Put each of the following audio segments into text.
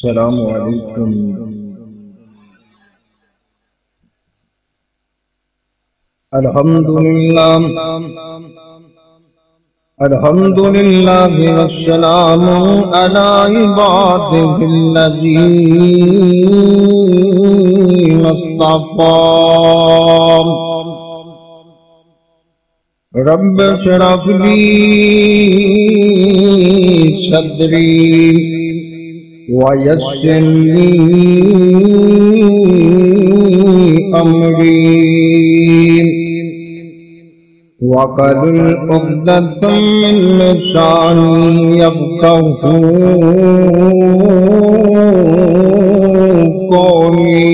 السلام علیکم الحمدللہ والسلام علی عبادہ الذین اصطفیٰ رب اشرح لی صدری وَيَسِّرْ لِي أَمْرِي وَاحْلُلْ عُقْدَةً مِّن لِّسَانِي يَفْقَهُوا قَوْلِي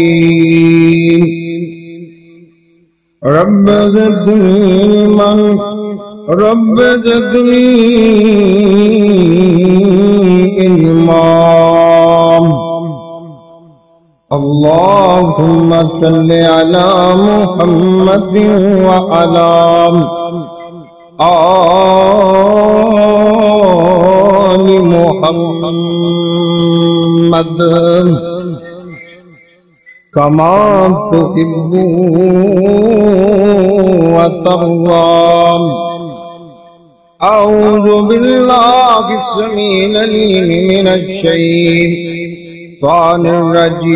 رب زدنی علما اللہم صل علی محمد وعلی آل محمد کما تحب وترضى اعوذ باللہ السمیع العلیم من الشیطان الرجیم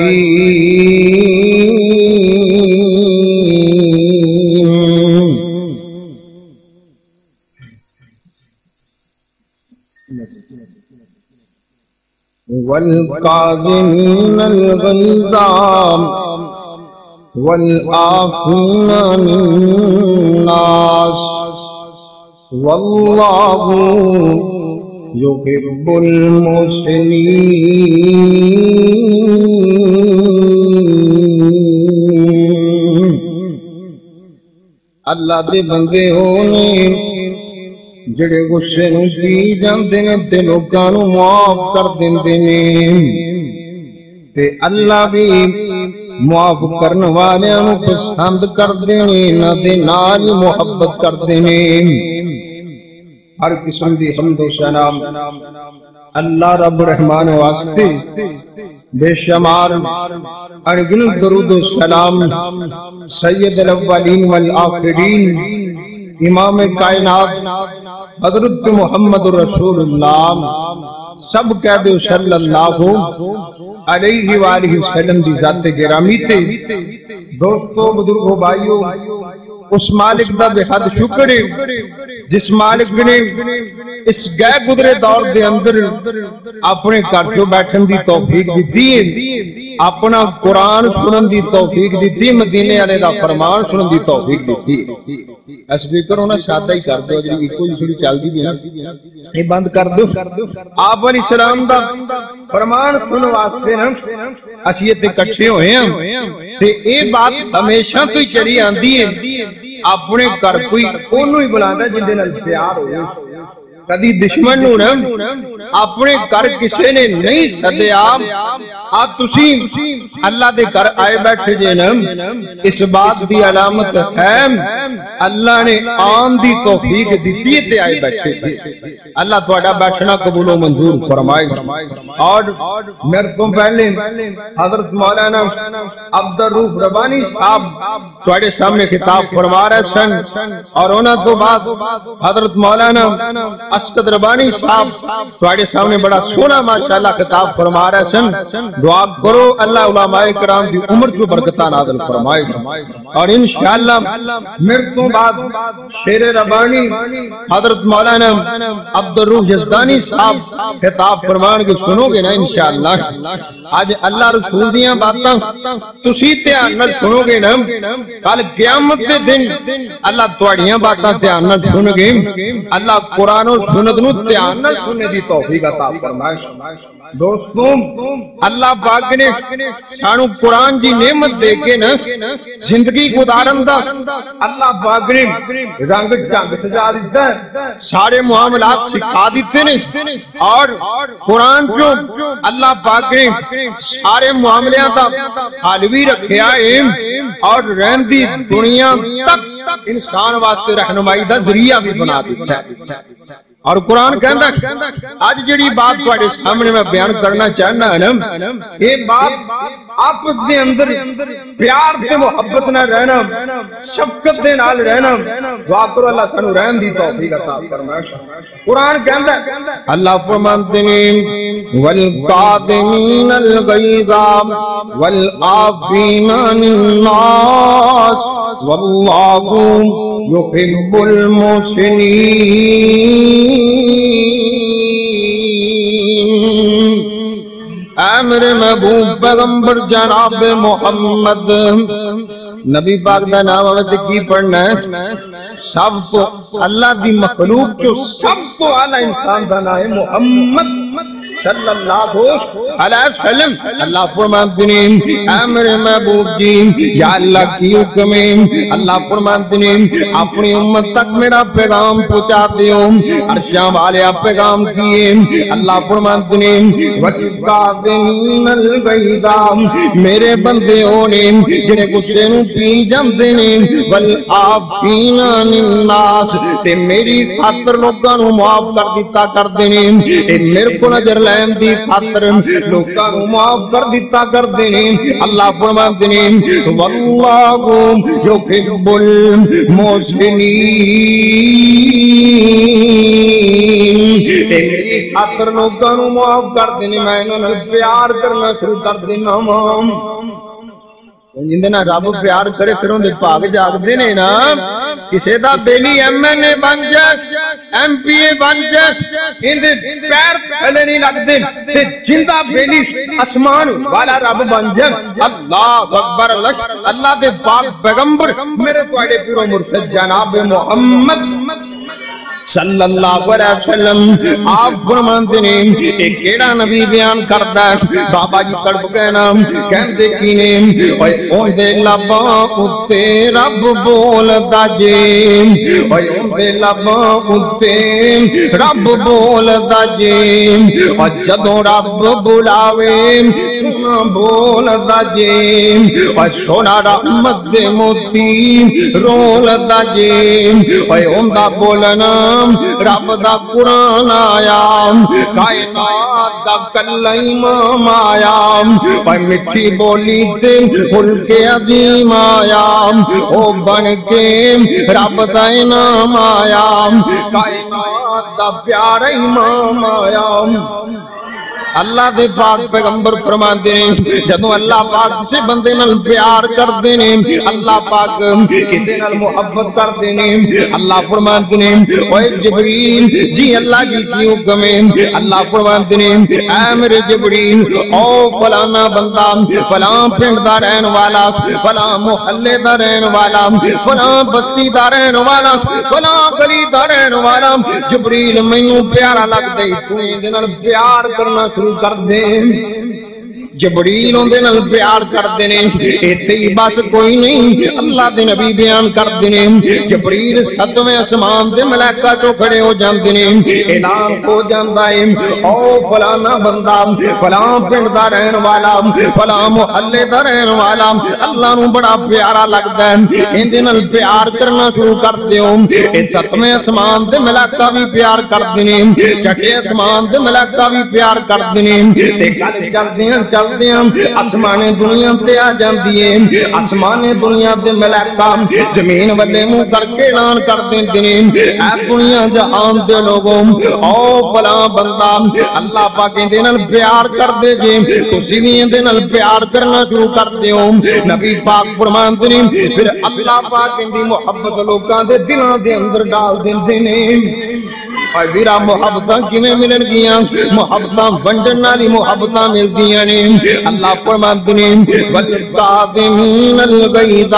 والکاظمین الغیظ والعافین عن الناس واللہ یحب المحسنین اللہ دے بندے ہونے جڑے غصے نو پی جاندے نے تے لوکاں نو معاف کر دیندے نے تے اللہ بھی معاف کرن والیاں نو پسند کردے نے نہ دے نال محبت کردے نے ہر قسم دی حمد و ثنا اللہ رب الرحمن واسطے بے شمار انگن درود و سلام سید الاولین والآخرین امام کائنات حضرت محمد رسول اللہ سب کہہ دو صلی اللہ علیہ وآلہ وسلم دی ذات گرامی تے دوستو بزرگو بھائیو اس مالک دا بے حد شکر ہے جس مالک نے اس گئے گزرے دور دے اندر اپنے گھر جو بیٹھن دی توفیق دیتی ہے اپنا قرآن سنن دی توفیق دیتی ہے مدینے والے دا فرمان سنن دی توفیق دیتی ہے اسپیکر ہونا سادہ ہی کر دو اجلی کوئی سڑی چل دی بھی نا یہ بند کر دو آپ علیہ السلام دا فرمان سنو واسطے نا اسیت کٹھے ہوئے ہیں تے اے بات ہمیشہ تو ہی چلی آندی ہے اپنے کر کوئی انہوں ہی بلاندہ جن دے نال پیار ہوئے کدی دشمن نو نا اپنے کر کسے نے نہیں سدے آپ تسی اللہ دے کر آئے بیٹھے جے نا اس بات دی علامت ہے اللہ نے آن دی توفیق دیتی تے آئے بیٹھے تھے اللہ توڑا بیٹھنا قبول و منظور فرمائے اور میرے تو پہلے حضرت مولانا عبدالروف ربانی صاحب توڑے سامنے خطاب فرما رہے سن اور ہونا تو بعد حضرت مولانا اسقد ربانی صاحب توڑے سامنے بڑا سونا ماشاءاللہ خطاب فرما رہے سن دعا کرو اللہ علماء کرام دی عمر جو برکتہ نازل فرمائے اور انشاءاللہ میرے تو بعد شیر ربانی حضرت مولانا عبدالروح یزدانی صاحب خطاب فرمان کے سنو گے نا انشاءاللہ آج اللہ رسول دیاں باتاں تسی تیانت سنو گے نا کل قیامت دے دن اللہ توڑیاں باتاں تیانت سنو گے اللہ قرآن و سنت نو تیانت سننے دی توفیق عطا فرمائے دوستوں اللہ پاک نے سانو قرآن جی نعمت دے کے نا زندگی گزارن دا اللہ پاک نے رنگ ڈنگ سجا دیتا ہے سارے معاملات سکھا دیتے نے اور قرآن جو اللہ پاک نے سارے معاملیاں دا حال بھی رکھیا ہے اور رہندی دنیا تک انسان واسطے رہنمائی دا ذریعہ بھی بنا دیتا ہے اور قرآن کہندا آج جڑی بات تواڈے سامنے میں بیان کرنا چاہنا ہے نا، یہ بات آپس دے اندر پیار تے محبت نہ رہنا، شفقت دے نال رہنا، دعا کرو اللہ سانو رہن دی توفیق عطا فرمائے۔ قرآن کہندا اللہ فرماتے ہیں والقاظمین الغیظ والعافین عن الناس واللہ یحب المحسنین۔ اے میرے محبوب پیغمبر جناب محمد، نبی پاک دا نام آوے کی پڑھنا ہے؟ سب تو اللہ دی مخلوق جو سب تو اعلی انسان دا نام ہے محمد صلی اللہ علیہ وسلم۔ اللہ فرماتے ہیں اے میرے محبوب جی، یا اللہ کی حکم ہے، اللہ فرماتے ہیں اپنی امت تک میرا پیغام پہنچا دیو، عرشاں والے پیغام کیے۔ اللہ فرماتے ہیں والقاظمین الغیظ، میرے بندے ہونے جڑے غصے نو پی جاندے نے، والعافین عن الناس، تے میری خاطر لوکاں نو معاف کر دیتا کردے نے، اے میرے کو نظر لین دی خاطر لوکاں نو معاف کر دیتا کردے نے۔ اللہ فرماتے ہیں واللہ یحب المحسنین، اے میری خاطر لوکاں نو معاف کر دینے، میں انہاں نال پیار کرنا شروع کر دینا۔ جندنا رب پیار کرے پھر اندے پاک جاگ دینے نا، کسے دا بیلی ایم این اے بن جائے، ایم پی اے بن جائے، اندے پیر پھلے نہیں لگ دے، تے جندہ بیلی اسمان والا رب بن جائے۔ اللہ اکبر، اللہ دے پاک پیغمبر میرے توڑے پورو مرشد جناب محمد صلی اللہ علیہ وسلم آپ فرماتے ہیں ایک کیڑا نبی بیان کرتا ہے، بابا جی تڑپ گئے نا، کہندے کینے اوے اوندے لباں اُتے رب بولدا جے، اوے اوندے لباں اُتے رب بولدا جے، اور جدوں رب بلاوے نہ بولدا جے، اور سونا رحمت دے موتی رولدا جے، اوے اوندا بولنا رب دا قرآن آیا، کائنات دا کلہ امام آیا، اور مٹھی بولی تے ملک عظیم آیا، او بن کے رب دا انعام آیا، کائنات دا پیارا امام آیا۔ اللہ دے پاک پیغمبر فرماتے ہیں جدوں اللہ پاک کسی بندے نال پیار کردے نے، اللہ پاک کسی نال محبت کردے نے، اللہ فرماتے ہیں اوے جبریل جی اللہ جی کی حکم ہے، اللہ فرماتے ہیں اے میرے جبریل او فلانا بندہ فلاں پنڈ دا رہن والا، فلاں محلے دا رہن والا، فلاں بستی دا رہن والا، فلاں گلی دا رہن والا، جبریل مینوں پیارا لگدا ہے، تو ایں نال پیار کرنا شروع کر دے۔ جبریل اندے نال پیار کردے نے، ایتھے ہی بس کوئی نہیں، اللہ دے نبی بیان کردے نے جبریل ستویں آسمان دے ملائکہ تو کھڑے ہو جاندے نے، اعلان ہو جاندا ہے او فلانا بندہ فلاں پنڈ دا رہن والا، فلاں محلے دا رہن والا، اللہ نو بڑا پیارا لگدا ہے، اندے نال پیار کرنا شروع کر دیو۔ اے ستویں آسمان دے ملائکہ بھی پیار کردے نے، چھٹے آسمان دے ملائکہ بھی پیار کردے نے، تے گل چلدیاں چلدیاں آسمان دنیا تے آ جاندی ہے، آسمان دنیا دے ملائکہ زمین والے منہ کر کے اعلان کر دیندے نے اے دنیا جہان دے لوگوں او فلاں بندہ اللہ پاک دے نال پیار کر دے جے، تسی بھی دے نال پیار کرنا شروع کر دیو۔ نبی پاک فرماندے نے پھر اللہ پاک دی محبت لوکاں دے دلاں دے اندر ڈال دیندے نے۔ اور میرا محبتاں کیویں ملن گیاں؟ محبتاں ونڈن والی محبتاں ملدیاں نے۔ اللہ فرماتے ہیں والقاظمین الغیظ،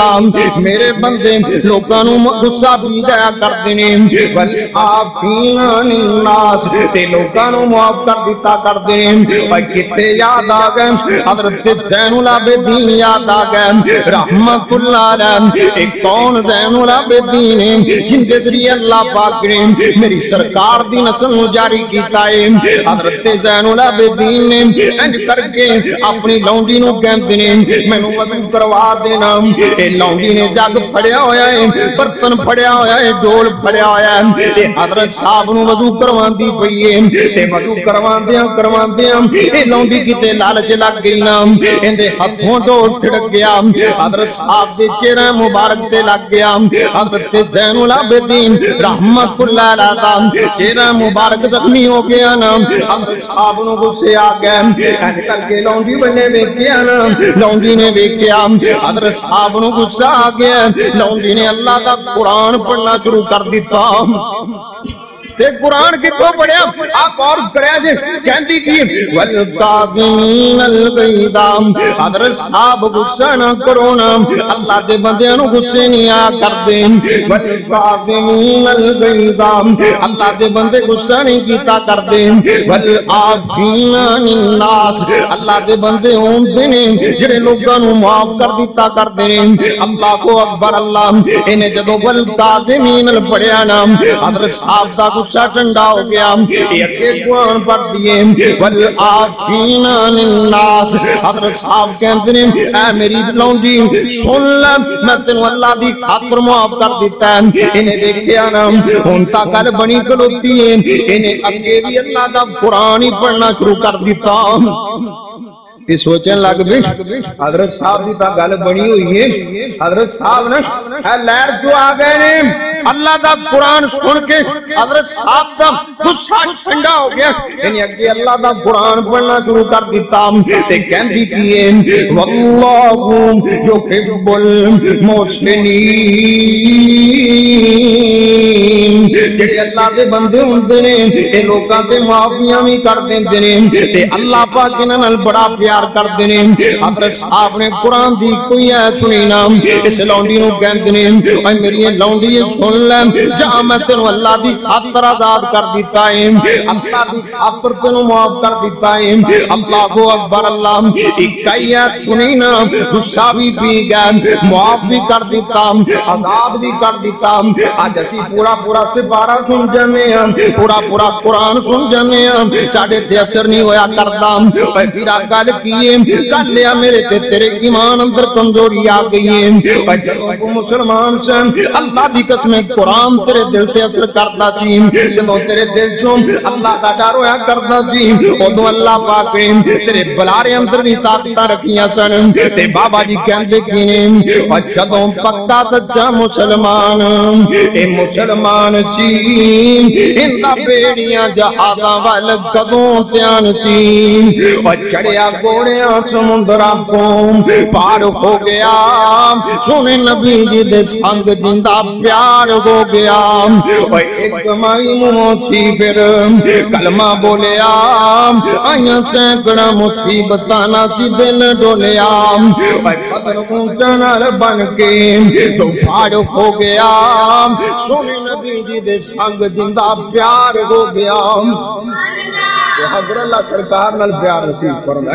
میرے بندے لوکاں نو غصہ بھی جایا کردے نے، والعافین عن الناس، تے لوکاں نو معاف کر دیتا کردے نے۔ اور کتے یاد آ گئے حضرت زین العابدین یاد آ گئے رحمت اللہ علیہ۔ ایک کون زین العابدین جن کے ذریعے اللہ پاک نے میری سرکار سرکار دی نسل نو جاری کیتا ہے حضرت زین العابدین نے انج کر کے اپنی لونڈی نو کہندے نے مینوں وضو کروا دینا اے لونڈی نے جگ پھڑیا ہویا ہے برتن پھڑیا ہویا ہے ڈول پھڑیا ہویا ہے اے حضرت صاحب نو وضو کرواندی پئی ہے تے وضو کرواندیاں اے لونڈی کیتے لالچ لگ گئی نا ایندے ہتھوں ڈول تھڑک گیا حضرت صاحب دے چہرہ مبارک تے لگ گیا حضرت زین العابدین رحمت اللہ علیہ چہرہ مبارک زخمی ہو گیا نا حضرت صاحب نو غصے آ گیا کہنے کر کے لونڈی بنے ویکھیا نا لونڈی نے ویکھیا حضرت صاحب نو غصہ آ گیا لونڈی نے اللہ دا قرآن پڑھنا شروع کر دیتا تے قرآن کتوں پڑھیا آپ اور کریا جے کہندی کی والکاظمین الغیظ حضرت صاحب غصہ نہ کرو نا اللہ دے بندیاں نو غصے نہیں آ کردے والکاظمین الغیظ اللہ دے بندے غصہ نہیں کیتا کردے والعافین عن الناس اللہ دے بندے ہوندے نے جڑے لوکاں نو معاف کر دیتا کردے نے اللہ کو اکبر اللہ انہیں جدوں والکاظمین پڑھیا نا حضرت صاحب دا غصہ ٹھنڈا ہو گیا یہ اگے قرآن پڑھ دیئے والعافین عن الناس حضرت صاحب کہندے نے اے میری لونڈی سن لے میں تینوں اللہ دی خاطر معاف کر دیتا ہے انہیں دیکھیا نا ہن تا گل بنی کھلوتی ہے انہیں اگے بھی اللہ دا قرآن ہی پڑھنا شروع کر دیتا کہ سوچیں لگ بھی حضرت صاحب دی تا گل بنی ہوئی ہے حضرت صاحب نے اے لہر جو آ گئے نے اللہ دا قرآن سن کے حضرت صاحب کا غصہ ٹھنڈا ہو گیا یعنی اگے اللہ دا قرآن پڑھنا شروع کر دیتا تے کہندی کیے واللہ یحب المحسنین جڑے اللہ دے بندے ہوندے نے اے لوکاں تے معافیاں بھی کر دیندے نے تے اللہ پاک انہاں نال بڑا پیار کردے نے حضرت صاحب نے قرآن دی کوئی ایت سنی نا اس لونڈی نو کہندے نے اے میری لونڈی سن لے جا میں تینوں اللہ دی خاطر آزاد کر دیتا ہے اللہ دی خاطر تینوں معاف کر دیتا ہے اللہ کو اکبر اللہ ایک ایت سنی نا غصہ بھی پی گیا معاف بھی کر دیتا آزاد بھی کر دیتا آج اسی پورا سپارہ سن جانے ہیں پورا قرآن سن جانے ہیں ساڑھے تے اثر نہیں ہویا کرتا اے پھر آگل کیے کر لیا میرے تے تیرے ایمان اندر کمزوری آ گئی ہے اے جب کو مسلمان سے اللہ دی قسم قرآن تیرے دل تے اثر کرتا سی جدوں تیرے دل چوں اللہ دا ڈر ہویا کرتا سی ادوں اللہ پاک تیرے بلارے اندر بھی طاقتاں رکھیاں سن تے بابا جی کہندے کینے او جدوں پکا سچا مسلمان اے مسلمان سی اندا بیڑیاں جہازاں ول کدوں دھیان سی او چڑھیا گھوڑیاں سمندراں تو پار ہو گیا سونے نبی جی دے سنگ جندا پیار ہو گیا ایک مائی موچی پھر کلمہ بولیا آئیاں سینکڑا مصیبتانا سی دل ڈولیا پتر اونچانال بن کے تو پھاڑ ہو گیا سونے نبی جی دے سنگ جندہ پیار ہو گیا حضرت اللہ سرکار نال پیار نصیب فرما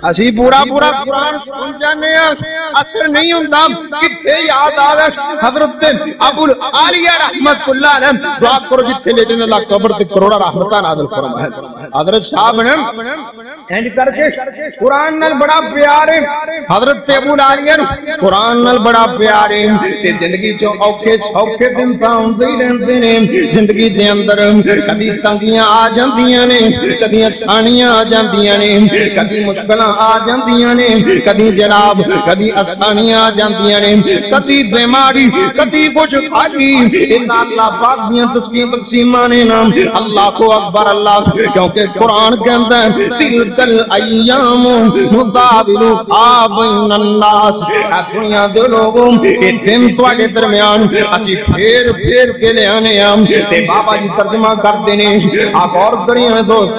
اسی پورا قرآن سن جانے ہیں اثر نہیں ہوندہ کتھے یاد آوے حضرت ابو العالیہ رحمت اللہ علیہ دعا کرو جتھے لیٹن اللہ قبر تے کروڑا رحمتہ نازل فرما ہے حضرت صاحب نے اینج کر کے قرآن نال بڑا پیار ہے حضرت ابو العالیہ قرآن نال بڑا پیار ہے تے زندگی چوں اوکھے سوکھے دن تاں ہوندے ہی رہندے نے زندگی دے اندر کبھی تنگیاں آ جاندیاں نے کدی آسانیاں آ جاندیاں نے کدی مشکلاں آ جاندیاں نے کدی جناب کدی آسانیاں آ جاندیاں نے کدی بیماری کدی کچھ خالی انہاں اللہ پاک دیاں تقسیماں نے نام اللہ کو اکبر اللہ کیونکہ قرآن کہندا ہے تلک الایام نداولها بین الناس دنیا دے لوگوں اے دن تواڈے درمیان اسی پھیر کے لے آنے ہم تے بابا جی ترجمہ کر دینے آپ اور کریے دوست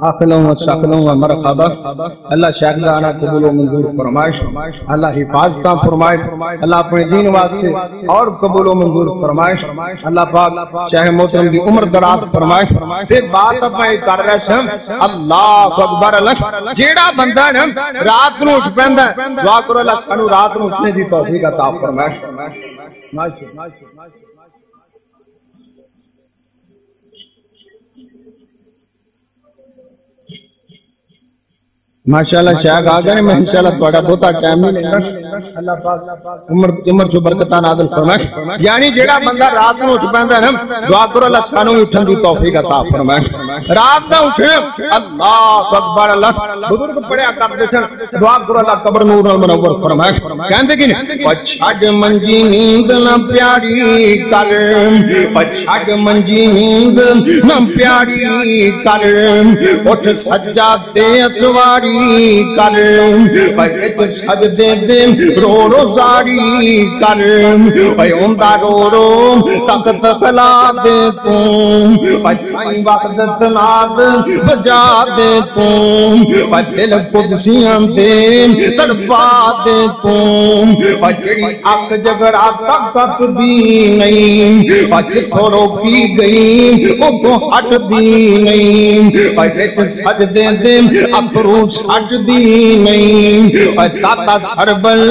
آخلوں و ساخلوں و مرحبا اللہ شاکرانہ قبول و منظور فرمائش اللہ حفاظتہ فرمائش اللہ اپنے دین واسطے اور قبول و منظور فرمائش اللہ پاک شاہ محترم دی عمر درات فرمائش تے بات اب میں کر رہا سم اللہ اکبر اللہ جیڑا بندہ ہے رات نو اٹھ پیندا ہے دعا کرو اللہ سانو رات نو اٹھنے دی توفیق عطا فرمائش ماشاءاللہ شاہ آ گئے میں انشاءاللہ تھوڑا بہتا ٹائم نہیں لیں گا اللہ پاک عمر جو برکتہ نازل فرمائش یعنی جیڑا بندہ رات نو اٹھ پیندا ہے دعا کرو اللہ سانو اٹھن دی توفیق عطا فرمائش رات نہ اٹھے اللہ اکبر اللہ بزرگ پڑھیا کرتے سن دعا کرو اللہ قبر نور منور فرمائش کہندے کہ چھڈ منجی نیند نہ پیاری کر چھڈ منجی نیند نہ پیاری کر اٹھ سجادے اسواری کر پہت سجدے دن رو رو زاری کر پیوندہ رو رو تخت خلا دے تم پسائی وقت ناد بجا دے تم دل قدسیاں دے تڑپا دے تم جڑی اک جگرا طاقت دی نہیں جتھوں روکی گئی وہ تو ہٹ دی نہیں پہت سجدے دن اپرو چھٹ دی نہیں تاتا سربل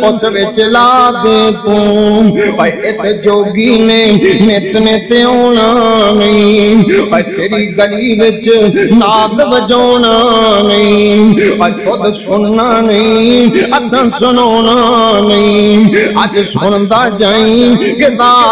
اس وچ لا دے تم اس جوگی نے نتنے تے ہونا نہیں تیری گلی وچ ناد بجونا نہیں خود سننا نہیں اساں سنونا نہیں اج سندا جائیں کہ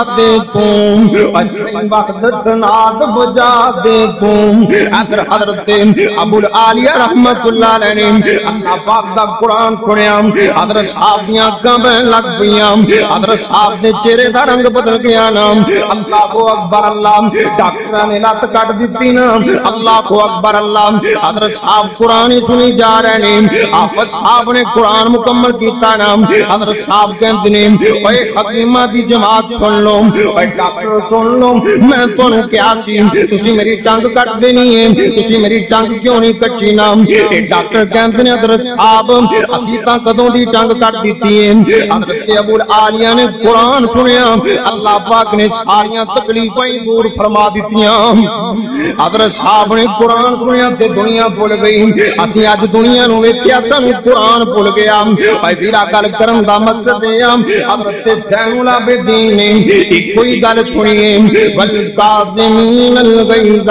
دے تم اسیں وقت ناد بجا دے تم حضرت ابو العالیہ رحمت اللہ علیہ اللہ پاک دا قرآن سنیا حضرت صاحب دیاں کمیں لگ پیاں حضرت صاحب دے چہرے دا رنگ بدل گیا نام اللہ کو اکبر اللہ ڈاکٹرہ نے لات کٹ دیتی نام اللہ کو اکبر اللہ حضرت صاحب قرآن سنی جا رہے نے آفت صاحب نے قرآن مکمل کیتا نام حضرت صاحب کہتے نے اے حکیمہ دی جماعت سن لو اے ڈاکٹر سن لو میں تونوں کیا سی تسی میری ٹانگ کٹ دینی ہے تسی میری ٹانگ کیوں نہیں کٹی نام ڈاکٹر کہتے ہیں حضرت صاحب اسیتاں قدوں دی ٹانگ کٹ دیتی ہے حضرت ابو العالیہ نے قرآن سنیا اللہ پاک نے ساریاں تکلیفیں دور فرما دیتیاں حضرت صاحب نے قرآن سنیا تے دنیا بھول گئی اسی آج دنیا نو ویکھیا سانو قرآن بھول گیا اے ویرا گل کرن دا مقصد ہے حضرت زین العابدین نے ایک کوئی گل سنی والکاظمین الغیظ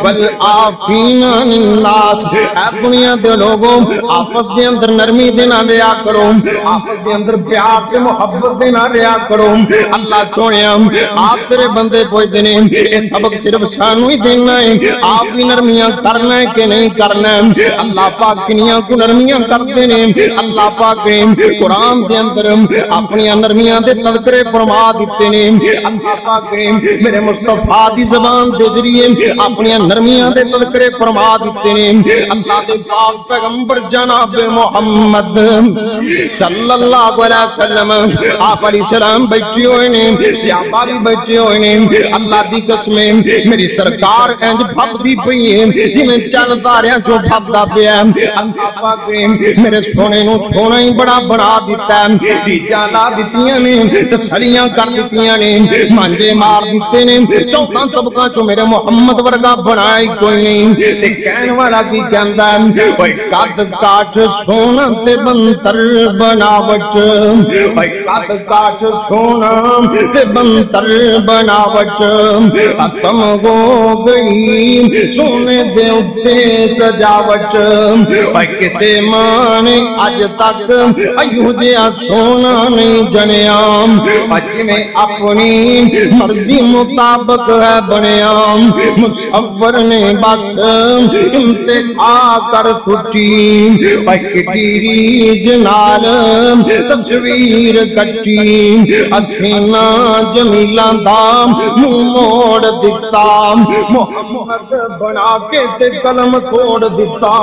والعافین عن الناس اے دنیا دے لوگوں آپس دے اندر نرمی دینا لیا کرو آپس دے اندر پیار کے محبت دینا لیا کرو اللہ سونیا آپ تیرے بندے پوچھ دینے اے سبق صرف سانو ہی دینا ہے آپ بھی نرمیاں کرنا ہے کہ نہیں کرنا ہے اللہ پاک کنیاں کو نرمیاں کر دینے اللہ پاک نے قرآن دے اندر اپنی نرمیاں دے تذکرے فرما دیتے نے اللہ پاک نے میرے مصطفیٰ دی زبان دے ذریعے اپنی نرمیاں دے تذکرے فرما دیتے نے اللہ دے پاک پیغمبر جناب محمد صلی اللہ علیہ وسلم آپ علیہ السلام بیٹھے ہوئے نے صحابہ بھی بیٹھے ہوئے نے اللہ دی قسمیں میری سرکار انج بھب دی پئی ہے جی میں چل تاریاں جو بھب دا پیا اللہ پاک نے میرے سونے نو سونا ہی بڑا بنا دیتا ہے ڈیجا لا دیتیاں نے تسلیاں کر دیتیاں نے مانجے مار دیتے نے چوتھاں طبقہ چو میرے محمد ورگا بنائی کوئی نہیں تے کہن والا کی کہندا ہے اوے قد کاٹ سونا تے بنتر بناوٹ اوے قد کاٹ سونا تے بنتر بناوٹ ختم ہو گئی سونے دے اتے سجاوٹ اوے کسے مانے اج تک ایو جیا سونا نہیں جنیام اج میں اپنی مرضی مطابق ہے بنیام مصور نے بس انتہا کر چھٹی کٹیری جنال تصویر کٹی اسفینہ جمیلہ دام موڑ دیتا محمد بنا کے تے قلم توڑ دیتا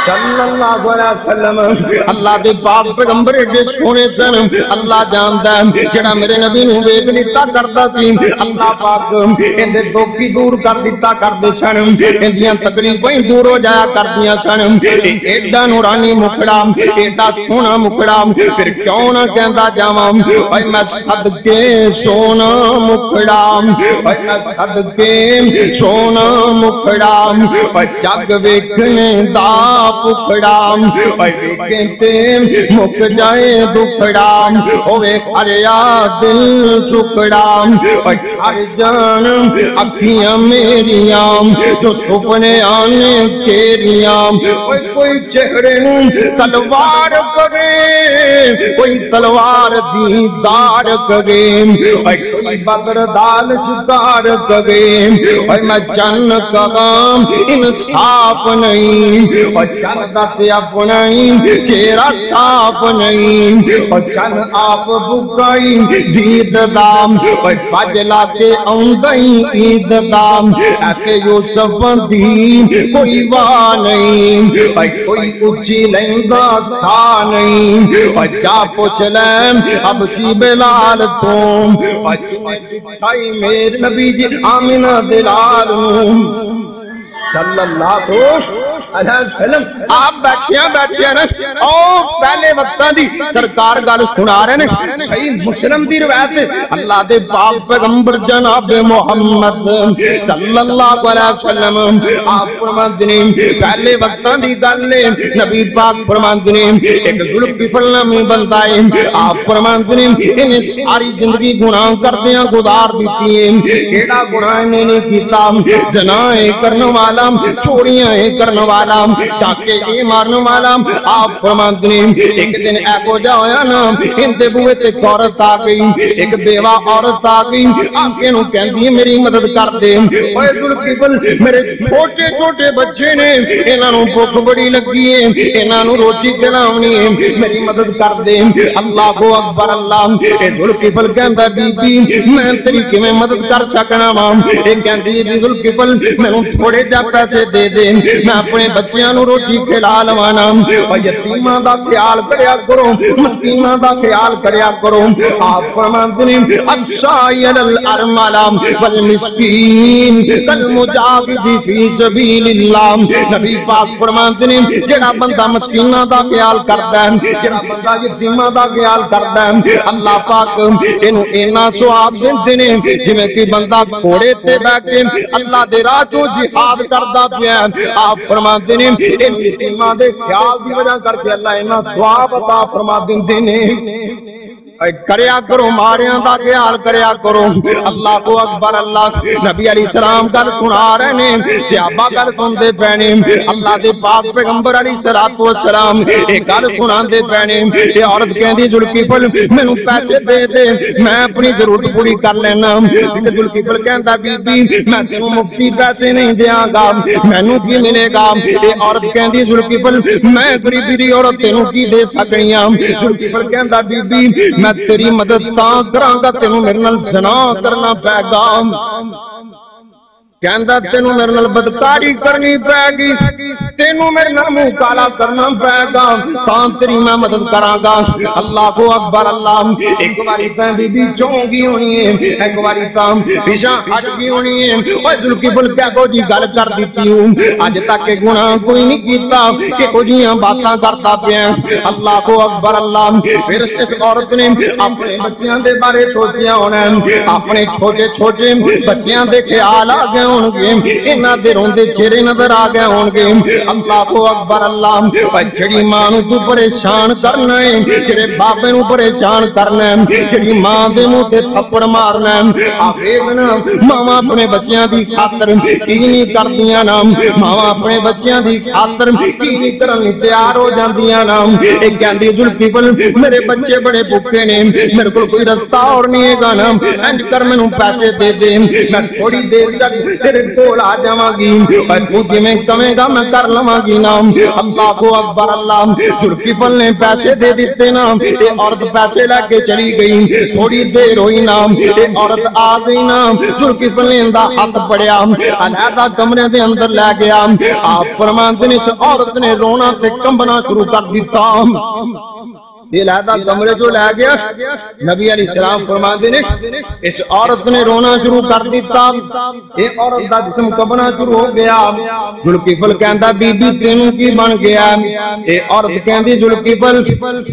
صلی اللہ علیہ وسلم اللہ دے پاک پیغمبر ایڈے سونے سن اللہ جاندا ہے جڑا میرے نبی نو ویکھ لیتا کردا سی اللہ پاک اندے دکھی دور کر دیتا کردے سن اندیاں تکلیفاں دور ہو جایا کردیاں سن ایڈا نورانی مکھڑا ایڈا سونا مکھڑا پھر کیوں نہ کہندا جاواں اوے میں صدقے سونا مکھڑا اوے میں صدقے سونا مکھڑا اوے جگ ویکھنے دا پکڑا اوے ویکھیں تے مک جائے دکھڑا اوے ہریا دل چکڑا اوے ہر جان اکھیاں میریاں جو سپنے آنے تیریاں اوے کوئی چہرے نو تلوار کرے کوئی تلوار دی دار کرے اوے کوئی بدر دال شکار کرے اوے میں چن کغام انصاف نہیں اور چن دتے اپنا چہرہ صاف نہیں اور چن آپ بکائی دید دام اور پجلا کے اوندائی عید دام ایتے یوسف دی کوئی واہ نہیں اور کوئی اچھی لیندہ سا نہیں اور جا پوچھ لیں اب سی بلال تم اور چھائی میرے نبی جی آمینہ دلال صلی اللہ علیہ وسلم آپ بیٹھیاں نا اور پہلے وقتاں دی سرکار گل سنا رہے ہیں صحیح مسلم دی روایت ہے اللہ دے پاک پیغمبر جناب محمد صلی اللہ علیہ وسلم آپ فرماندے نے پہلے وقتاں دی گل ہے نبی پاک فرماندے نے ایک ذوالفقار نامی بندہ ہے آپ فرماندے نے انہیں ساری زندگی گناہ کردیاں گزار دیتی ہے کیڑا گناہ انہیں نہیں کیتا زنا کرنے والا چوریاں کرنے والا ڈاکے اے مارنے والا آپ فرماندے نے ایک دن ایکو جا ہویا نا اندے بوئے تے عورت آ گئی ایک بیوہ عورت آ گئی آنکھیں نو کہندی میری مدد کر دے اوے ذوالفقار میرے چھوٹے چھوٹے بچے نے انہاں نو بھوک بڑی لگی ہے انہاں نو روٹی کھلاونی ہے میری مدد کر دے اللہ اکبر اللہ اے ذوالفقار کہندا بی بی میں تیری کیویں مدد کر سکنا وا اے کہندی بی ذوالفقار مینوں تھوڑے جا پیسے دے دے میں اپنے بچیاں نو روٹی کھلا لوانا اور یتیماں دا خیال کریا کرو مسکیناں دا خیال کریا کرو آپ فرماندے نے السائی علی الارملہ والمسکین کالمجاہد فی سبیل اللہ نبی پاک فرماندے نے جڑا بندہ مسکیناں دا خیال کردا ہے جڑا بندہ یتیماں دا خیال کردا ہے اللہ پاک اینو اینا ثواب دیندے نے جویں کہ بندہ گھوڑے تے بیٹھ کے اللہ دے راہ چوں جہاد کردا پیا آپ فرماندے نے یتیماں دے خیال دی وجہ کر کے اللہ انہاں ثواب عطا فرما دیندے نے کریا کرو ماریاں دا خیال کریا کرو اللہ کو اکبر اللہ نبی علیہ السلام گل سنا رہے نے صحابہ گل سنتے پینے اللہ دے پاک پیغمبر علیہ السلام ایک گل سناندے پینے یہ عورت کہندی ذوالفقار مینوں پیسے دے دے میں اپنی ضرورت پوری کر لینا ذوالفقار کہندا بی بی میں تینوں مفتی پیسے نہیں دیاں گا مینوں کی ملے گا یہ عورت کہندی ذوالفقار میں غریبی دی عورت تینوں کی دے سکنی ہاں ذوالفقار کہندا بی بی میں تیری مدد تاں کراں گا تینوں میرے نال زنا کرنا پے گا کہندا تینوں میرے نال بدکاری کرنی پے گی تینوں میرے نال منہ کالا کرنا پے گا تاں تیری میں مدد کراں گا اللہ کو اکبر اللہ ایک باری تاں بی بی چونگی ہونی ہے ایک باری تاں پیشاں ہٹ گئی ہونی ہے اوے ذوالفقار کیا کو جی گل کر دیتی ہوں اج تک کے گناہ کوئی نہیں کیتا کہ کچھیاں باتاں کرتا پیا اللہ کو اکبر اللہ پھر اس عورت نے اپنے بچیاں دے بارے سوچیا ہونا اپنے چھوٹے چھوٹے بچیاں دے خیال آ گئے انہاں دے روندے چہرے نظر آ گئے ہون گے اللہ کو اکبر اللہ جڑی ماں نوں تو پریشان کرنا ہے جڑے باپے نوں پریشان کرنا ہے جڑی ماں دے منہ تے تھپڑ مارنا ہے آوینا ماواں اپنے بچیاں دی خاطر کی نہیں کردیاں نا ماواں اپنے بچیاں دی خاطر کی نہیں کرن تیار ہو جاندیاں نا اے کہندی ذوالفقار میرے بچے بڑے بھوکے نے میرے کول کوئی رستہ اور نہیں ہے گا نا انج کر مینوں پیسے دے دے میں تھوڑی دیر تک تیرے کول آ جاواں گی اے تو جویں کہیں گا میں کر لواں گی نا اللہ اکبر اللہ ذوالفقار نے پیسے دے دیتے نا اے عورت پیسے لے کے چلی گئی تھوڑی دیر ہوئی نا اے عورت آ گئی نا ذوالفقار نے دا ہاتھ پڑیا علیحدہ کمرے دے اندر لے گیا آپ فرماندے نے اس عورت نے رونا تے کمبنا شروع کر دیتا یہ علیحدہ کمرے جو لے گیا نبی علیہ السلام فرماندے نے اس عورت نے رونا شروع کر دیتا یہ عورت دا جسم کمبنا شروع ہو گیا ذوالفقار کہندا بی بی تینوں کی بن گیا یہ عورت کہندی ذوالفقار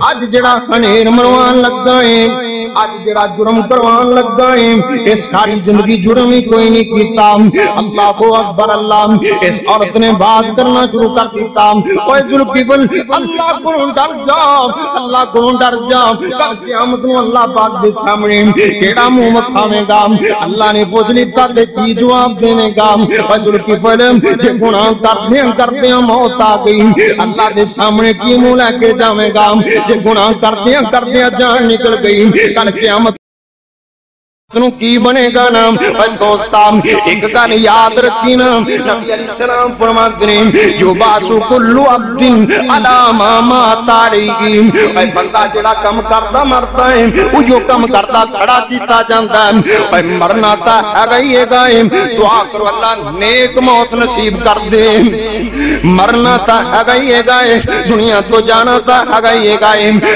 اج جڑا خنیر مروان لگا ہے اج جڑا جرم کروان لگا ہے یہ ساری زندگی جرم ہی کوئی نہیں کیتا اللہ اکبر اللہ اس عورت نے باز کرنا شروع کر دیتا اوے ذوالفقار اللہ کو ڈر جا اللہ کو ڈر جا کل قیامت میں اللہ پاک دے سامنے کیڑا منہ مکھاویں گا اللہ نے پوچھ لیتا تے کی جواب دینے گا اوے ذوالفقار جے گناہ کردیاں موت آ گئی اللہ دے سامنے کی منہ لے کے جاویں گا جے گناہ کردیاں جان نکل گئی کل قیامت تنوں کی بنے گا نا اے دوستان ایک گل یاد رکھی نا نبی علیہ السلام فرماتے ہیں یبعث کل عبد علی ما مات علیہ اے بندہ جڑا کم کردا مرتا ہے او جو کم کردا کھڑا کیتا جاندا ہے اے مرنا تا ہے گا دعا کرو اللہ نیک موت نصیب کر دے مرنا تا ہے گا دنیا تو جانا تا ہے گا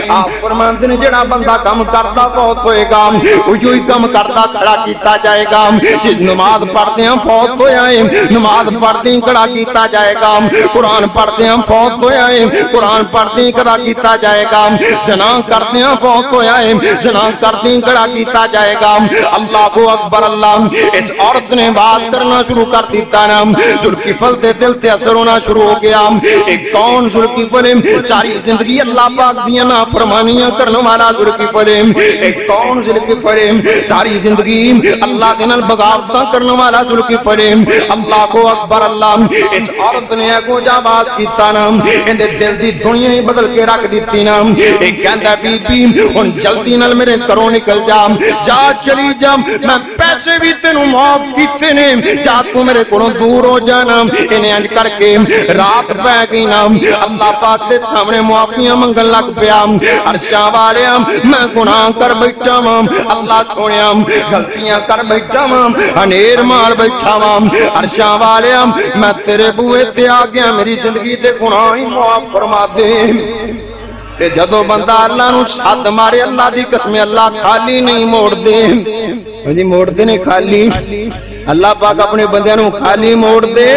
آپ فرماتے ہیں جڑا بندہ کم کردا بہت ہوئے گا او جو کم کردا کھڑا کیتا جائے گا جس نماز پڑھتے ہیں فوت ہو جائے نماز پڑھتے ہیں کھڑا کیتا جائے گا قرآن پڑھتے ہیں فوت ہو جائے قرآن پڑھتے ہیں کھڑا کیتا جائے گا زنا کرتے ہیں فوت ہو جائے زنا کرتے ہیں کھڑا کیتا جائے گا اللہ اکبر اللہ اس عورت نے بات کرنا شروع کر دیتا نا ذوالفقار دے دل تے اثر ہونا شروع ہو گیا ایک کون ذوالفقار ساری زندگی اللہ پاک دیاں نافرمانیاں کرنے والا ذوالفقار ایک کون ذوالفقار ساری زندگی اللہ دے نال بغاوتاں کرنے والا ذوالفقار اللہ کو اکبر اللہ اس عورت نے کو جا بات کیتا نا اندے دل دی دنیا ہی بدل کے رکھ دیتی نا ایک کہندا بی بی ہن جلدی نال میرے گھروں نکل جا چلی جا میں پیسے بھی تینوں معاف کیتے نے جا تو میرے کولوں دور ہو جانا انہیں انج کر کے رات پہ گئی نا اللہ پاک دے سامنے معافیاں منگن لگ پیا عرشاں والیا میں گناہ کر بیٹھا ہاں اللہ سونیا غلطیاں کر بیٹھا ہاں ہنیر مار بیٹھا ہاں عرشاں والیا میں تیرے بوئے تے آ گیا میری زندگی تے گناہ ہی معاف فرما دے کہ جدو بندہ اللہ نو ساتھ مارے اللہ دی قسم اللہ خالی نہیں موڑ دے موڑ دے نے خالی اللہ پاک اپنے بندیاں نو خالی موڑ دے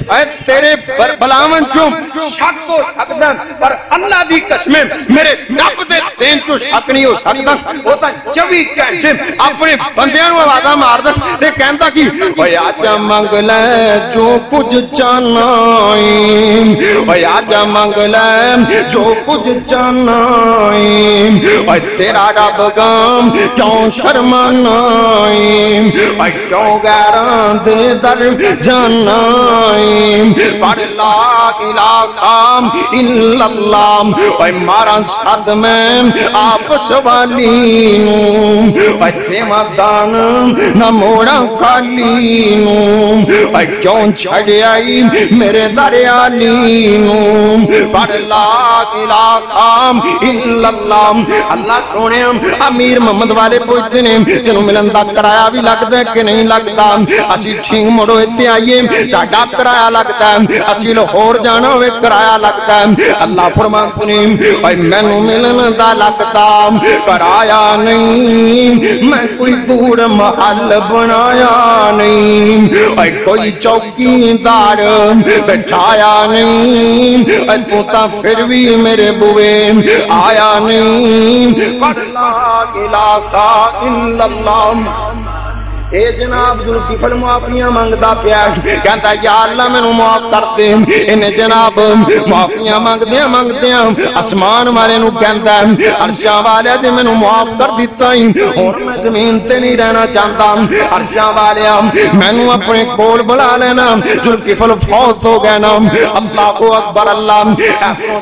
اے تیرے بلاون چوں شک ہو سکدا پر اللہ دی قسم میرے رب دے دین چوں شک نہیں ہو سکدا او تا 24 گھنٹے اپنے بندیاں نو آوازاں ماردا تے کہندا کہ اوے آجا منگ لے جو کچھ چاہنا اوے آجا منگ لے جو کچھ چاہنا اوے تیرا رب گام کیوں شرمانا اوے کیوں غیراں دے در جانا پڑھ لا الہ الا اللہ اے مارا ساتھ میں آپس والی اے تیمہ دان نہ موڑا خالی اے کیوں چھڑ آئی میرے دریالی پڑھ لا الہ الا اللہ اللہ سونے امیر محمد والے پوچھتے نے تینوں ملن دا کرایہ بھی لگتا ہے کہ نہیں لگتا اسی ٹھنگ مڑو اتنے آئیے چاڑا کرایہ لگتا ہے اسی لاہور جانا ہوئے کرایہ لگتا ہے اللہ فرماتے ہیں اے مینوں ملن دا لگتا کرایہ نہیں میں کوئی دور محل بنایا نہیں اے کوئی چوکیدار بٹھایا نہیں اے تو تا پھر بھی میرے بوئے آیا نہیں پڑھ لا الہ الا اللہ اے جناب ذوالفقار معافیاں مانگدا پیا کہندا یا اللہ مینوں معاف کر دے انہیں جناب معافیاں مانگدیاں آسمان والے نوں کہندا عرشاں والے جے مینوں معاف کر دتا ہی ہن میں زمین تے نہیں رہنا چاہتا عرشاں والے مینوں اپنے کول بلا لینا ذوالفقار فوت ہو گئے نا اللہ اکبر اللہ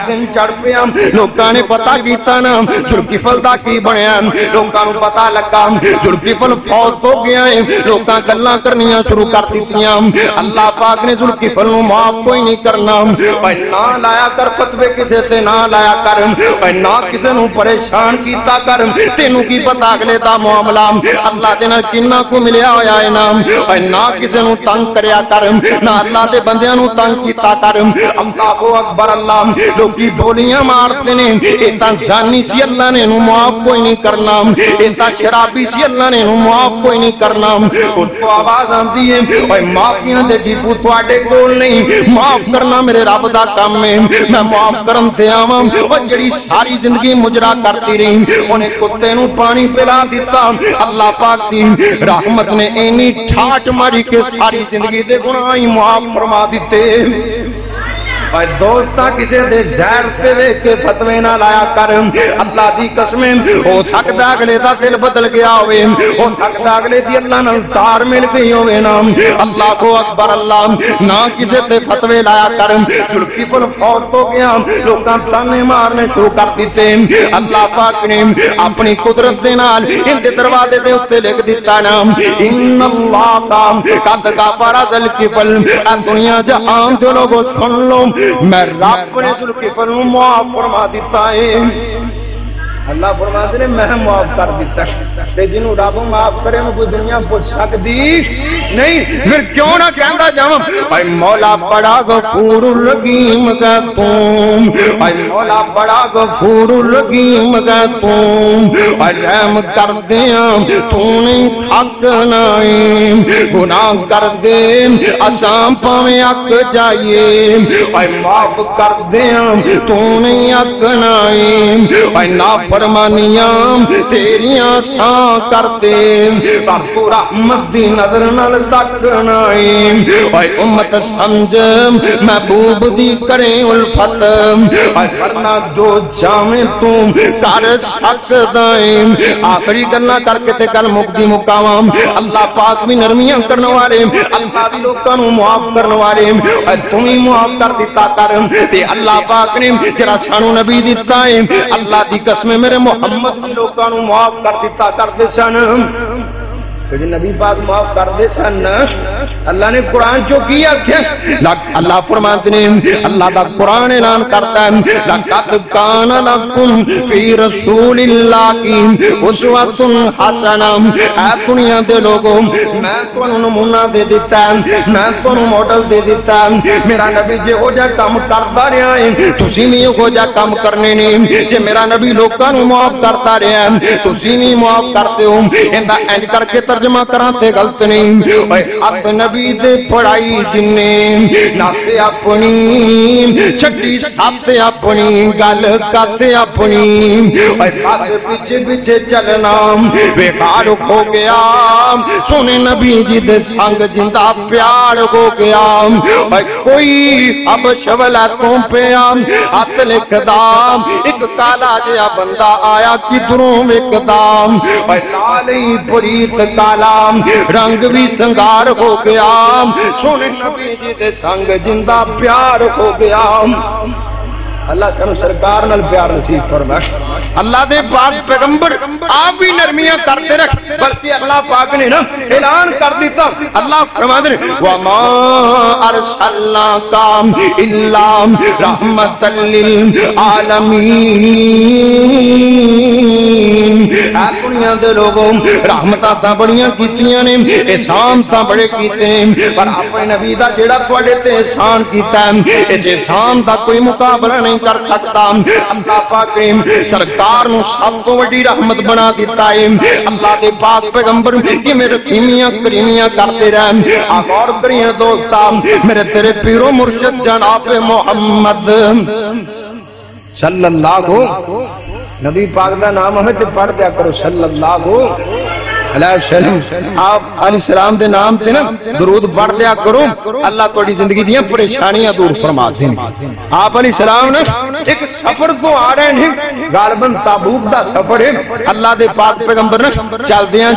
دن چڑھ پیا لوکاں نے پتہ کیتا نا ذوالفقار دا کی بنیا لوکاں نوں پتہ لگا ذوالفقار فوت ہو گیا ہے لوکاں گلاں کرنیاں شروع کر دتیاں اللہ پاک نے ذوالکفل نو معاف کوئی نہیں کرنا اے نہ لایا کر فتوے کسے تے نہ لایا کر اے نہ کسے نو پریشان کیتا کر تینوں کی پتہ اگلے دا معاملہ اللہ دے نال کنا کو ملیا ہویا ہے نا اے نہ کسے نو تنگ کریا کر نہ اللہ دے بندیاں نو تنگ کیتا کر اللہ اکبر اللہ لوکی بولیاں مارتے نے ایتا زانی سی اللہ نے نو معاف کوئی نہیں کرنا ایتا شرابی سی اللہ نے نو معاف کوئی نہیں کرنا ان کو آواز آتی ہے اے معافیاں دے ڈیپو تواڈے کول نہیں معاف کرنا میرے رب دا کام ہے میں معاف کرن تے آواں او جڑی ساری زندگی مجرا کرتی رہی اونے کتے نو پانی پلا دیتا اللہ پاک دی رحمت نے اینی ٹھاٹ ماری کے ساری زندگی دے گناہ ہی معاف فرما دیتے اور دوستا کسے دے زہر سے وے کے فتوے نہ لایا کر اللہ دی قسمیں ہو سکتا اگلے دا دل بدل گیا ہوئے ہو سکتا اگلے دی اللہ نال تار مل گئی ہوئے نا اللہ کو اکبر اللہ نہ کسے دے فتوے لایا کر ذوالکفل فوت ہو گیا لوکاں تانے مارنے شروع کر دیتے اللہ پاک نے اپنی قدرت دے نال ان دے دروازے دے اوتے لکھ دیتا نا ان اللہ کا قد غفر ذوالکفل دنیا جہان جو لوگوں سن لو میں رب نے ذوالکفل نو معاف فرما دیتا ہے اللہ فرماتے ہیں میں معاف کر دیتا تے جنوں رب معاف کرے میں کوئی دنیا پوچھ سکتی نہیں پھر کیوں نہ کہندا جاواں اے مولا بڑا غفور الرحیم ہے تو اے مولا بڑا غفور الرحیم ہے تو اے رحم کر دیاں تو نہیں تھکنا گناہ کر دے اساں پاویں اک جائیے اے معاف کر دیاں تو نہیں اکنا اے نا فرمانیاں تیریاں ساں کرتے پر تو رحمت دی نظر نال تکنا اے امت سمجھ محبوب دی کریں الفت اے ورنہ جو جامیں تم کر سکتا ہے آخری کرنا کر کے تے کل مقدی مقام اللہ پاک بھی نرمیاں کرنے والے اللہ بھی لوگاں نو معاف کرنے والے اے تم ہی معاف کر دیتا کر تے اللہ پاک نے جڑا سانو نبی دیتا ہے اللہ دی قسم میرے محمد بھی لوگاں نو معاف کر دیتا کر دے سن کہ نبی پاک معاف کر دے سن اللہ نے قرآن جو کیا اللہ فرماتے ہیں اللہ دا قرآن اعلان کرتا ہے لقد کان لکم فی رسول اللہ اسوۃ حسنہ اے دنیا دے لوگوں میں تانوں نمونہ دے دیتا میں تانوں ماڈل دے دیتا میرا نبی جے ہو جا کام کرتا رہا ہے تسی بھی ہو جا کام کرنے نہیں جے میرا نبی لوکاں نو معاف کرتا رہا ہے تسی بھی معاف کرتے ہو ایندا انج کر کے ترجمہ کراتے غلط نہیں اے ات نبی دے پڑھائی جننے ناسے اپنی چھٹی ساتھ اپنی گل کاتے اپنی اے پاس پیچھے پیچھے چلنا بیکار ہو گیا سونے نبی جی دے سنگ جندہ پیار ہو گیا اے کوئی اب شولتوں پہ ہاتھ لکھ دام ایک کالا جیا بندہ آیا کدھروں ایک دام اے لالی پریت کالا رنگ بھی سنگار ہو گیا سونے نبی جی دے سنگ جندہ پیار ہو گیا اللہ سانو سرکار نال پیار نصیب فرمائے اللہ دے پاک پیغمبر آپ بھی نرمیاں کرتے رکھ بلکہ اللہ پاک نے نا اعلان کر دیتا اللہ فرماتے ہیں وَمَا أَرْسَلْنَاكَ إِلَّا رَحْمَةً لِلْعَالَمِينَ اے دنیا دے لوگوں رحمتاں تاں بڑیاں کیتیاں نے احسان تاں بڑے کیتے ہیں پر اپنے نبی دا جیڑا تواڈے تے احسان کیتا ہے اس احسان دا کوئی مقابلہ نہیں کر سکتا اللہ پاک نے سرکار نو سب کو بڑی رحمت بنا دیتا ہے اللہ دے پاک پیغمبر یہ میرے کیمیاں کریمیاں کرتے رہے آپ اور کریاں دوستا میرے تیرے پیرو مرشد جناب محمد صلی اللہ ہو نبی پاک دا نام ہمیں تے پڑھ دیا کرو صلی اللہ علیہ وسلم آپ علیہ السلام دے نام تے نا درود پڑھ دیا کرو اللہ توڑی زندگی دیاں پریشانیاں دور فرما دیں آپ علیہ السلام نے ایک سفر کو آ رہے ہیں غالباً تابوک دا سفر ہے اللہ دے پاک پیغمبر نے چل دیاں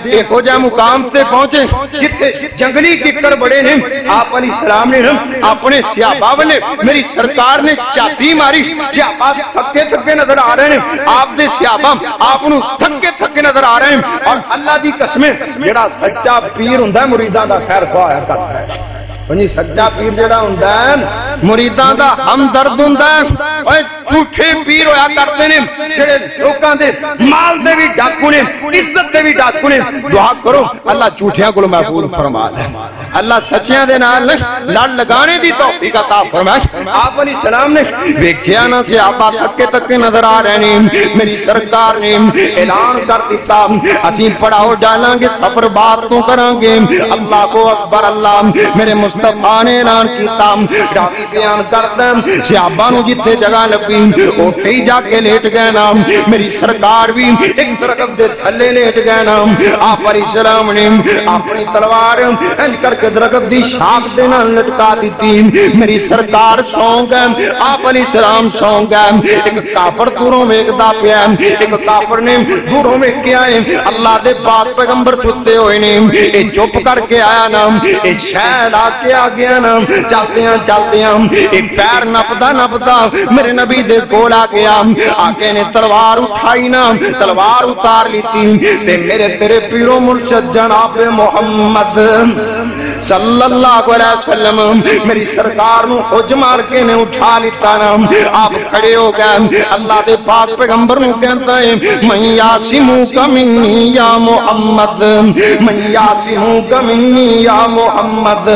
ایک ہو جائے مقام سے پہنچے جتھے جنگلی ککڑ بڑے ہیں آپ علیہ السلام نے اپنے صحابہ والے میری سرکار نے چاتی ماری صحابہ تھکے تھکے نظر آ رہے ہیں آپ دے صحابہ آپ انہوں تھکے تھکے نظر آ رہے ہیں اور اللہ دی قسمیں جڑا سچا پیر ہوندا ہے مریداں دا خیر خواہ کرتا ہے ونی سچا پیر جڑا ہوندا ہے مریداں دا ہمدرد ہوندا ہے اوے جھوٹے پیر ہویا کرتے نے جڑے لوکاں دے مال دے وی ڈاکو نے عزت دے وی ڈاکو نے دعا کرو اللہ جھوٹیاں کولوں محفوظ فرما دے اللہ سچیاں دے نال لڑ لگانے دی توفیق عطا فرمائے آپ علیہ السلام نے ویکھیا نہ صحابہ تھکے تھکے نظر آ رہے نے میری سرکار نے اعلان کر دیتا اسی پڑھاؤ ڈالاں گے سفر بات تو کران گے اللہ کو اکبر اللہ میرے مصطفیٰ نے اعلان کیتا راوی بیان کردا صحابہ نو جتھے جگہ لبی اوتھے ہی جا کے لیٹ گئے نا میری سرکار بھی ایک درخت دے تھلے لیٹ گئے نا آپ علیہ السلام نے اپنی تلوار انج کر کے درخت دی شاخ دے نال لٹکا دیتی میری سرکار سو گئے آپ علیہ السلام سو گئے ایک کافر دوروں ویکھدا پیا ایک کافر نے دوروں ویکھیا ہے اللہ دے پاک پیغمبر چھتے ہوئے نے اے چپ کر کے آیا نا اے شاید آ کے آ گیا نا چلتے ہیں اے پیر نپدا نپدا میرے نبی دے کول آ گیا آقا نے تلوار اٹھائی نا تلوار اتار لیتی تے میرے تیرے پیرو مرشد جناب محمد صلی اللہ علیہ وسلم میری سرکار نو خوج مار کے نے اٹھا لیتا نا آپ کھڑے ہو گئے اللہ دے پاک پیغمبر نو کہتا ہے من یاسموک منی یا محمد من یاسموک منی یا محمد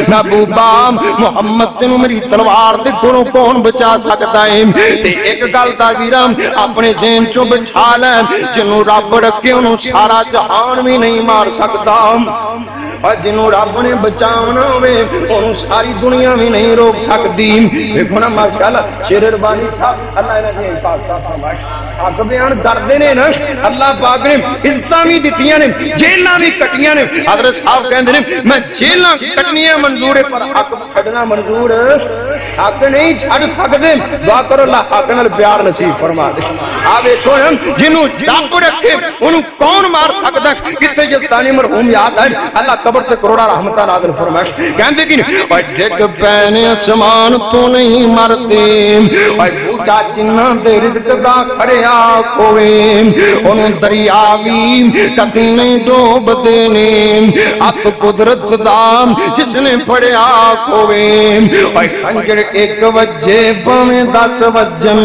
محبوبا محمد تینوں میری تلوار دے گھروں کون بچا سکتا ہے تے ایک گل دا گیرا اپنے ذہن چوں بٹھا لے جنوں رب رکھے انہوں سارا جہان بھی نہیں مار سکتا اور جنہوں رب نے بچاؤنا ہوئے انہوں ساری دنیا میں نہیں روک سکتی دیکھو نا ماشاءاللہ شیر ربانی صاحب اللہ نے پاک فرمائش حق بیان کردے نے نا اللہ پاک نے عزتاں بھی دتیاں نے جیلاں بھی کٹیاں نے حضرت صاحب کہندے نے میں جیلاں کٹنیاں منظور ہے پر حق چھڈنا منظور حق نہیں چھڈ سکدے دعا کرو اللہ حق نال پیار نصیب فرما دے آ ویکھو نا جنوں رب رکھے انہوں کون مار سکدا کتے جلتانی مرحوم یاد ہے اللہ قبر تے کروڑا رحمتہ نازل فرمائش کہندے کہ اوے ڈگ پینے اسمان تو نہیں مرتے اوے بوٹا جنہ دے رزق دا کھڑیا کوئے انہوں دریا بھی کدی نہیں ڈوب دینے ات قدرت دا جس نے پڑیا کوئے اوے خنجر ایک وجہ پاویں 10 وجن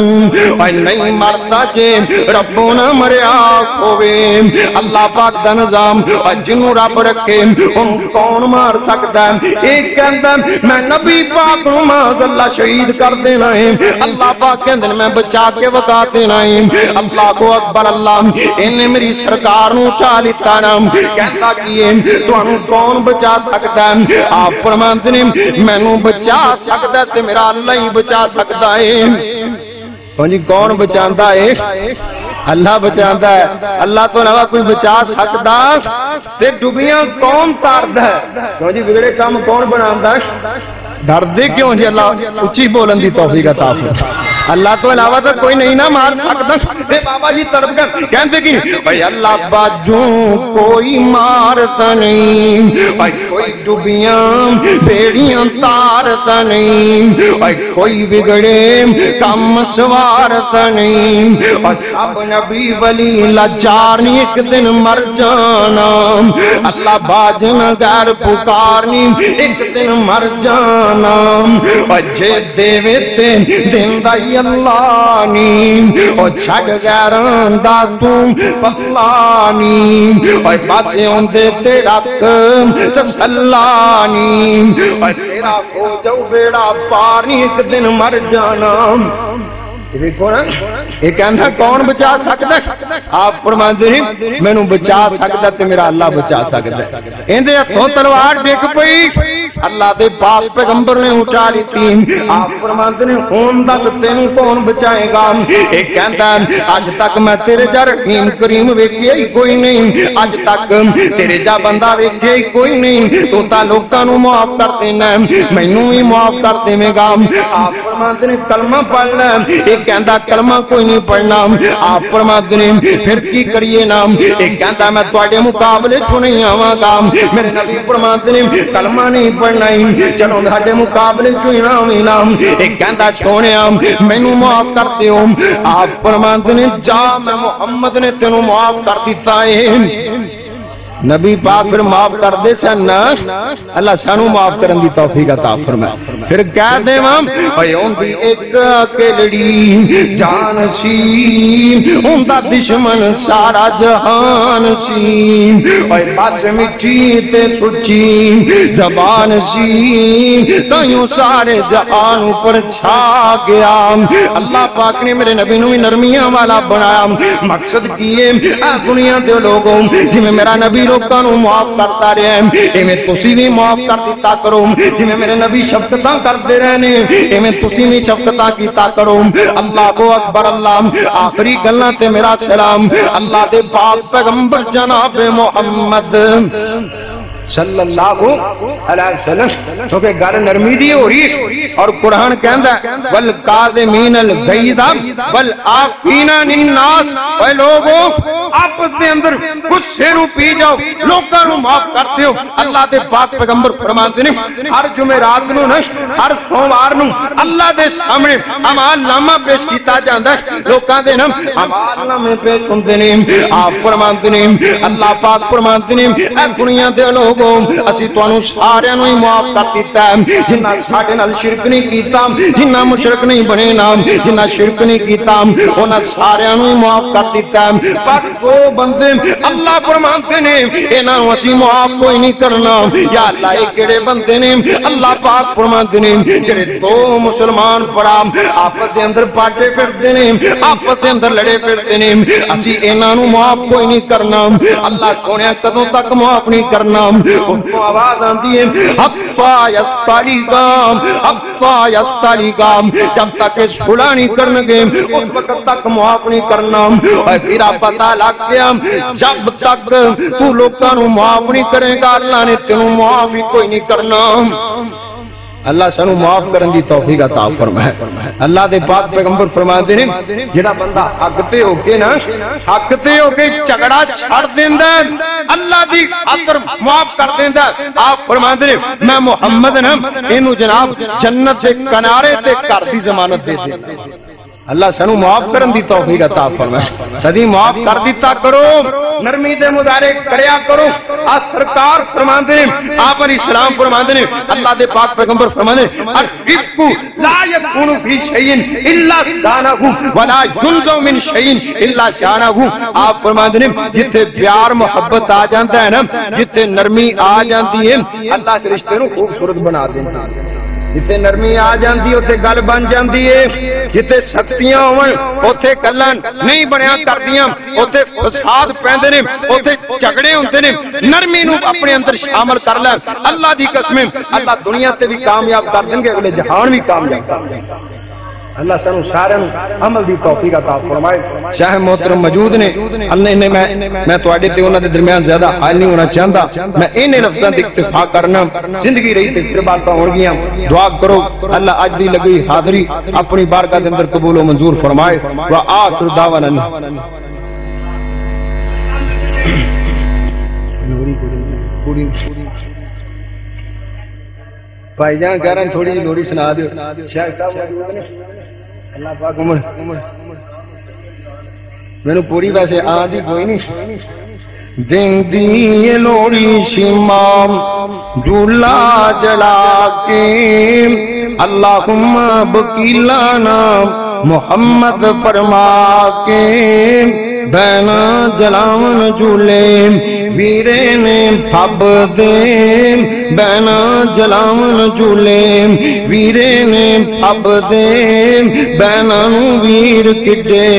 اوے نہیں مرتا جے ربو نہ مریا کوئے اللہ پاک دا نظام جنوں رب رکھے ان کون مار سکتا ہے ایک کہندہ میں نبی پاک نو معاذ اللہ شہید کر دینا ہے اللہ پاک کہندہ میں بچا کے وقا دینا ہے اللہ کو اکبر اللہ انہیں میری سرکار نو چالیتا نا کہندہ کیے تو انہوں کون بچا سکتا ہے آپ فرمانتے نے میں نو بچا سکتا ہے میرا اللہ ہی بچا سکتا ہے کون بچاندہ ہے اللہ بچاندہ ہے اللہ تو نوا کوئی بچا سکتا تے ڈوبیاں کون تاردا ہے جی بگڑے کام کون بناندہ ڈر دے کیوں جی اللہ اچھی بولن دی توفیق عطا فرمائے اللہ تو علاوہ تو کوئی نہیں نہ مار سکتا تے بابا جی تڑپ کر کہتے کہ بھئی اللہ باجوں کوئی مارتا نہیں بھئی کوئی ڈوبیاں بیڑیاں تارتا نہیں بھئی کوئی بگڑے کام سوارتا نہیں اور سب نبی ولی لاچارنی ایک دن مر جانا اللہ باجن غیر پکارنی ایک دن مر جانا اور جے دیوے تے دن دائی اللہ نیم اور چھڑ غیران دا تم پلانی اور پاسے ہوں دے تیرا کم تسلانی اور تیرا ہو جو بیڑا پانی ایک دن مر جانا دیکھو نا یہ کہنا کون بچا سکتا ہے آپ فرماندے ہیں میں نو بچا سکتا تے میرا اللہ بچا سکتا ہے اندے ہتھوں تلوار ڈگ پئی اللہ دے پاک پیغمبر نے اٹھا لیتی آپ فرماندے ہیں ہون دا تینوں کون بچائے گا یہ کہندا اج تک میں تیرے جا رحیم کریم ویکھیا ہی کوئی نہیں اج تک تیرے جا بندہ ویکھیا ہی کوئی نہیں تو تا لوکاں نو معاف کر دینا مینوں ہی معاف کر دیویں گا آپ فرماندے ہیں کلمہ پڑھ لے کہندہ کلمہ کوئی نہیں پڑھنا آپ فرماتے ہیں پھر کی کریے نام ایک کہندہ میں تواڈے مقابلے چھو نہیں آواں گا میرے نبی فرماتے ہیں کلمہ نہیں پڑھنا پڑھنا ہی چلو ہاڈے مقابلے چ انعام ایک کہندا سونیا مینوں معاف کر دیو آپ فرماندے نے جا میں محمد نے تینوں معاف کر دیتا ہے نبی پاک پھر معاف کر دے سن اللہ سانو معاف کرن دی توفیق عطا فرمائے پھر کہہ دے اوے اوندی ایک اکیلڑی جان سی اوندا دشمن سارا جہان سی اوے بس مٹھی تے سچی زبان سی تائیوں سارے جہان اوپر چھا گیا اللہ پاک نے میرے نبی نو نرمیاں والا بنایا مقصد کیے دنیا دے لوگوں جی میں میرا نبی لوگاں نو معاف کرتا رہے ہیں ایویں تسی بھی معاف کر دیتا کرو جی میرے نبی شفقتاں کرتے رہنے ایویں تسی بھی شفقتاں کیتا کرو اللہ اکبر اللہ آخری گلاں تے میرا سلام اللہ دے پاک پیغمبر جناب محمد صلی اللہ علیہ وسلم کیونکہ گل نرمی دی ہو رہی اور قرآن کہندا ہے والکاظمین الغیظ والعافین عن الناس اے لوگوں آپس دے اندر غصے نو پی جاؤ لوکاں نو معاف کرتے ہو اللہ دے پاک پیغمبر فرماندے نے ہر جمعرات نو ہر سوموار نو اللہ دے سامنے اعمال نامہ پیش کیتا جاندا ہے لوکاں دے اعمال نامے پیش ہوندے نے آپ فرماندے نے اللہ پاک فرماندے نے اے دنیا دے لوگ اسی توانو سارے نو ہی معاف کر دیتا ہے جنہ ساڈے نال شرک نہیں کیتا جنہ مشرک نہیں بنے نام جنہ شرک نہیں کیتا انہاں سارے نو ہی معاف کر دیتا ہے پر دو بندے اللہ فرماتے نے انہاں نو اسی معاف کوئی نہیں کرنا یا اللہ اے کیڑے بندے نے اللہ پاک فرماتے نے جڑے دو مسلمان پڑا آپس دے اندر پاٹے پھردے نے آپس دے اندر لڑے پھردے نے اسی انہاں نو معاف کوئی نہیں کرنا اللہ سونیا کدوں تک معاف نہیں کرنا ان کو آواز آندی ہے حتی یستالیگام جب تک صلح نہیں کرنگے اس وقت تک معاف نہیں کرنا اور پھر آپ پتہ لگ گیا جب تک تو لوگاں نو معاف نہیں کرے گا اللہ نے تینوں معاف ہی کوئی نہیں کرنا اللہ سانو معاف کرن دی توفیق عطا فرمائے اللہ دے پاک پیغمبر فرماندے نے جڑا بندہ حق تے ہو کے نا حق تے ہو کے جھگڑا چھڑ دیندا اللہ دی خاطر معاف کر دیندا آپ فرماندے نے میں محمد نا اینو جناب جنت دے کنارے تے گھر دی ضمانت دے دیندا اللہ سانو معاف کرن دی توفیق عطا فرمائے کدی معاف کر دیتا کرو نرمی دے مظاہرے کریا کرو سرکار فرماندے نے آپ علیہ السلام فرماندے نے اللہ دے پاک پیغمبر فرماندے الرفق لا يكون في شيء الا زانه ولا ينزع من شيء الا شانه آپ فرماندے نے جتھے پیار محبت آ جاندا ہے نا جتھے نرمی آ جاندی ہے اللہ اس رشتے نو خوبصورت بنا دیندا ہے جتے نرمی آ جاندی اوتھے گل بن جاندی ہے جتے سختیاں ہون اوتھے گلاں نہیں بنیا کردیاں اوتھے فساد پیندے نے اوتھے جھگڑے ہوندے نے نرمی نو اپنے اندر شامل کر لے اللہ دی قسم اللہ دنیا تے بھی کامیاب کر دیں گے اگلے جہان بھی کامیاب کر دیں گے اللہ سانو سارے عمل دی توفیق عطا فرمائے شاہ محترم موجود نے اللہ نے میں تواڈے تے انہاں دے درمیان زیادہ حال نہیں ہونا چاہندا میں انہاں لفظاں تے اکتفا کرنا زندگی رہی تے پھر باتاں ہون گیاں دعا کرو اللہ اج دی لگی حاضری اپنی بارگاہ دے اندر قبول و منظور فرمائے وآخر دعوانا بھائی جان کہہ رہے ہیں تھوڑی لوری سنا دیو شاہ صاحب موجود نے اللہ پاک عمر میں نے پوری ویسے آدھی کوئی نہیں دن دی لوری شمام جھولا جلا کے اللہم بکیلانا محمد فرما کے بینا جلاون جھولے ویرے نے پھب دے بینا جلاون جھولے ویرے نے پھب دے بینا ویر کڈے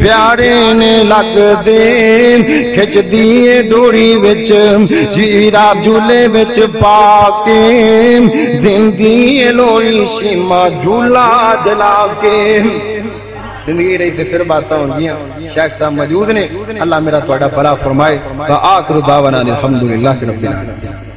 پیارے نے لگ دے کھچ دیے ڈوری وچ جیرا جھولے وچ پا کے دن دیے لوری شیما جھولا جلا کے زندگی رہی تے پھر باتاں ہوں گیاں شیخ صاحب موجود نے اللہ میرا تواڈا بھلا فرمائے وآخر دعوانا الحمدللہ رب العالمین